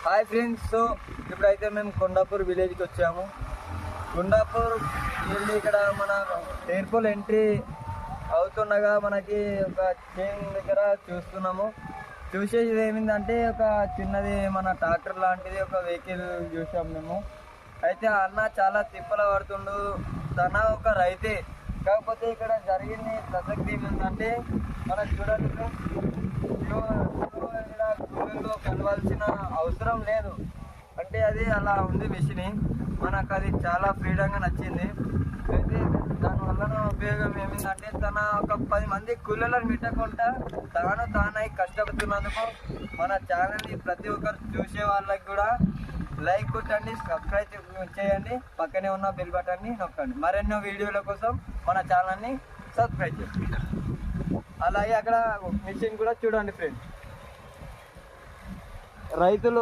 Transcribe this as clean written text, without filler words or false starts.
Hi friends. So ఇప్పుడైతే మేము కొండాపూర్ విలేజ్కి వచ్చాము. కొండాపూర్ వెళ్ళి ఇక్కడ మన ఎయిర్పోర్ట్ ఎంట్రీ అవుతుండగా మనకి ఒక చైన్ దగ్గర చూస్తున్నాము. చూసేది ఏమిందంటే ఒక చిన్నది మన ట్రాక్టర్ లాంటిది ఒక వెహికల్ చూసాము మేము. అయితే అన్న చాలా తిప్పల పడుతుండు. తన ఒక రైతే, కాకపోతే ఇక్కడ జరిగింది ప్రసక్తి ఏమిందంటే మనకు చూడండి కూలీలో కలవాల్సిన అవసరం లేదు. అంటే అది అలా ఉంది మిషన్. మనకు అది చాలా ఫ్రీడంగా నచ్చింది. అయితే దానివల్ల ఉపయోగం ఏమిందంటే తన ఒక 10 మంది కూలీలను పెట్టకుండా తానై కష్టపడుతున్నందుకు మన ఛానల్ని ప్రతి ఒక్కరు చూసే వాళ్ళకి కూడా లైక్ కొట్టండి, సబ్స్క్రైబ్ చేయండి, పక్కనే ఉన్న బెల్ బటన్ని నొక్కండి. మరెన్నో వీడియోల కోసం మన ఛానల్ని సబ్స్క్రైబ్ చేయండి. అలాగే అక్కడ మిషన్ కూడా చూడండి ఫ్రెండ్స్. రైతులు